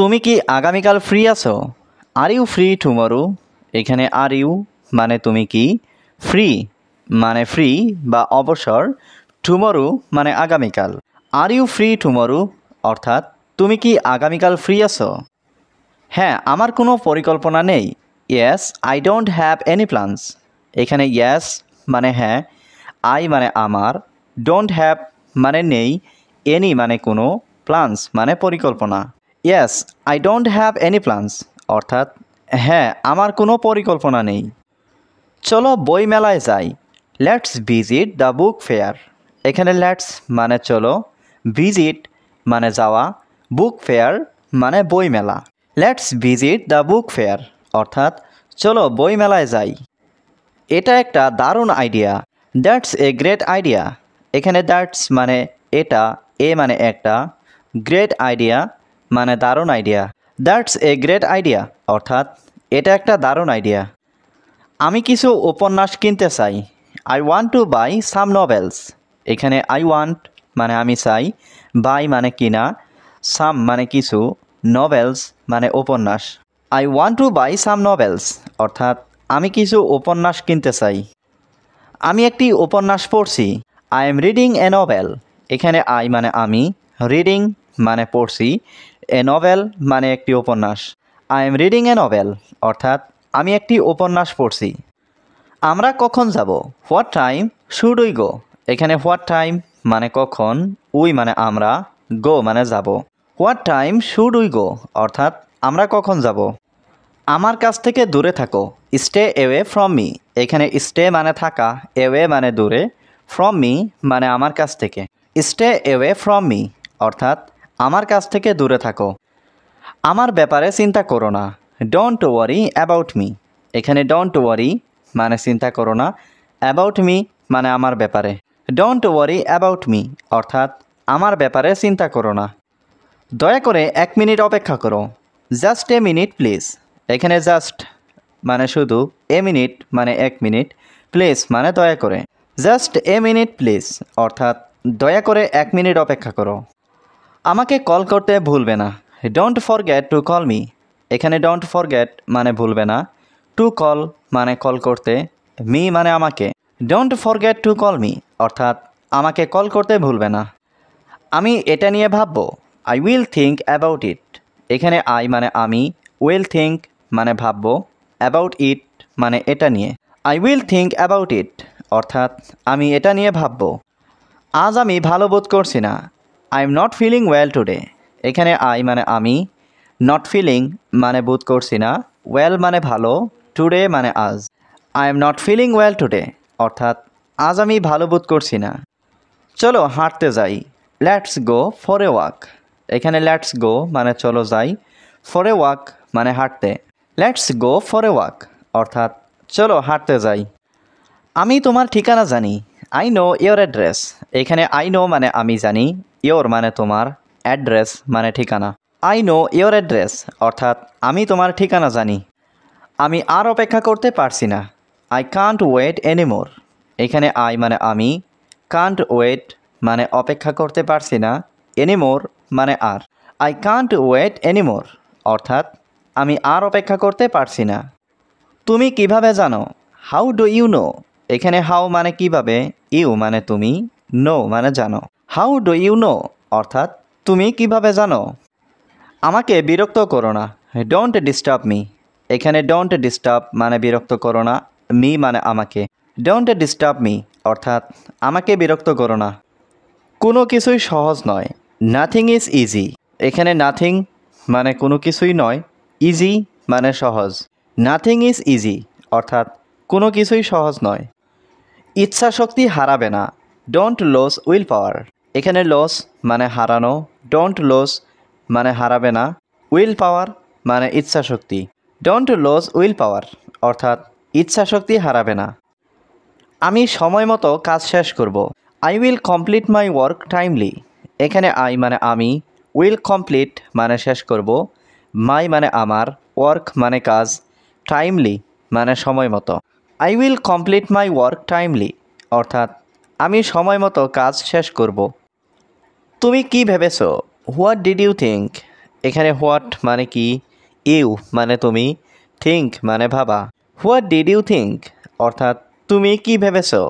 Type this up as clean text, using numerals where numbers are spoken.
তুমি কি আগামীকাল ফ্রি আছো? Are you free tomorrow? এখানে আর ইউ মানে তুমি কি, ফ্রি মানে ফ্রি বা অবসর, টুমরো মানে আগামীকাল। আর ইউ ফ্রি টুমরো অর্থাৎ তুমি কি আগামীকাল ফ্রি আছো? হ্যাঁ, আমার কোনো পরিকল্পনা নেই। Yes I don't have any plans. এখানে ইয়েস মানে হ্যাঁ, আই মানে আমার, ডোন্ট হ্যাভ মানে নেই, এনি মানে কোনো, প্ল্যানস মানে পরিকল্পনা। Yes I don't have any plans অর্থাৎ হ্যাঁ, আমার কোনো পরিকল্পনা নেই। চলো বই মেলায় যাই। Let's visit the book fair. এখানে লেটস মানে চলো, ভিজিট মানে যাওয়া, বুক ফেয়ার মানে বই মেলা। Let's visit the book fair অর্থাৎ চলো বই মেলায় যাই। এটা একটা দারুণ idea. That's a great idea. এখানে দ্যাটস মানে এটা, এ মানে একটা, গ্রেট আইডিয়া মানে দারুণ idea. That's a great idea অর্থাৎ এটা একটা দারুণ আইডিয়া। আমি কিছু উপন্যাস কিনতে চাই। I want to buy some novels. এখানে আই ওয়ান্ট মানে আমি চাই, বাই মানে কিনা, সাম মানে কিছু, নভেলস মানে উপন্যাস। I want to buy some novels অর্থাৎ আমি কিছু উপন্যাস কিনতে চাই। আমি একটি উপন্যাস পড়ছি। I am reading a novel. এখানে আই মানে আমি, রিডিং মানে পড়ছি, এ নভেল মানে একটি উপন্যাস। I am reading a novel অর্থাৎ আমি একটি উপন্যাস পড়ছি। আমরা কখন যাব? What time should we go? এখানে হোয়াট টাইম মানে কখন, উই মানে আমরা, গো মানে যাব। What time should we go অর্থাৎ আমরা কখন যাব। আমার কাছ থেকে দূরে থাকো। Stay away from me. এখানে স্টে মানে থাকা, অ্যাওয়ে মানে দূরে, ফ্রম মি মানে আমার কাছ থেকে। স্টে অ্যাওয়ে ফ্রম মি অর্থাৎ আমার কাছ থেকে দূরে থাকো। আমার ব্যাপারে চিন্তা করো না। Don't worry about me. এখানে ডোন্ট ওয়ারি মানে চিন্তা করো না, অ্যাবাউট মি মানে আমার ব্যাপারে। ডোন্ট ওয়ারি অ্যাবাউট মি অর্থাৎ আমার ব্যাপারে চিন্তা করো না। দয়া করে 1 মিনিট অপেক্ষা করো। Just a minute please. এখানে জাস্ট মানে শুধু, এ মিনিট মানে 1 মিনিট, প্লিজ মানে দয়া করে। জাস্ট এ মিনিট প্লিজ অর্থাৎ দয়া করে 1 মিনিট অপেক্ষা করো। আমাকে কল করতে ভুলবে না। Don't forget to call me. এখানে ডোন্ট ফরগেট মানে ভুলবে না, টু কল মানে কল করতে, মি মানে আমাকে। Don't forget to call me অর্থাৎ আমাকে কল করতে ভুলবে না। আমি এটা নিয়ে ভাববো। I will think about it. এখানে আই মানে আমি, উইল থিঙ্ক মানে ভাববো, অ্যাবাউট ইট মানে এটা নিয়ে। I will think about it অর্থাৎ আমি এটা নিয়ে ভাববো। আজ আমি ভালো বোধ করছি না। I am not feeling well today. এখানে আই মানে আমি, নট ফিলিং মানে বোধ করছি না, ওয়েল মানে ভালো, টুডে মানে আজ। I am not feeling well today অর্থাৎ আজ আমি ভালো বোধ করছি না। চলো হাঁটতে যাই। Let's go for a walk. এখানে লেটস গো মানে চলো যাই, ফর এ ওয়াক মানে হাঁটতে। Let's go for a walk অর্থাৎ চলো হাঁটতে যাই। আমি তোমার ঠিকানা জানি। I know your address. এখানে আই নো মানে আমি জানি, ইয়োর মানে তোমার, অ্যাড্রেস মানে ঠিকানা। আই নো ইয়োর অ্যাড্রেস অর্থাৎ আমি তোমার ঠিকানা জানি। আমি আর অপেক্ষা করতে পারছি না। I can't wait anymore. এখানে আই মানে আমি, কান্ট ওয়েট মানে অপেক্ষা করতে পারছি না, এনিমোর মানে আর। আই কান্ট ওয়েট এনিমোর অর্থাৎ আমি আর অপেক্ষা করতে পারছি না। তুমি কিভাবে জানো? How do you know? এখানে হাউ মানে কিভাবে, ইউ মানে তুমি, নো মানে জানো। হাউ ডু ইউ নো অর্থাৎ তুমি কিভাবে জানো। আমাকে বিরক্ত করো না। Don't disturb me. এখানে ডোন্ট ডিস্টার্ব মানে বিরক্ত করো না, মি মানে আমাকে। ডোন্ট ডিস্টার্ব মি অর্থাৎ আমাকে বিরক্ত করো না। কোনো কিছুই সহজ নয়। Nothing is easy. এখানে নাথিং মানে কোনো কিছুই নয়, ইজি মানে সহজ। নাথিং ইজ ইজি অর্থাৎ কোনো কিছুই সহজ নয়। ইচ্ছা শক্তি হারাবে না। Don't lose willpower. এখানে লস মানে হারানো, ডোন্ট লস মানে হারাবে না, উইল পাওয়ার মানে ইচ্ছা শক্তি। ডোন্ট লস উইল পাওয়ার অর্থাৎ ইচ্ছা শক্তি হারাবে না। আমি সময় মতো কাজ শেষ করব। I will complete my work timely. এখানে আই মানে আমি, উইল কমপ্লিট মানে শেষ করব, মাই মানে আমার, ওয়ার্ক মানে কাজ, টাইমলি মানে সময় মতো। I will complete my work timely অর্থাৎ আমি সময় মতো কাজ শেষ করব। তুমি কি ভেবেছো? What did you think? এখানে হোয়াট মানে কি, ইউ মানে তুমি, থিঙ্ক মানে ভাবা। হোয়াট ডিড ইউ থিঙ্ক অর্থাৎ তুমি কি ভেবেছো।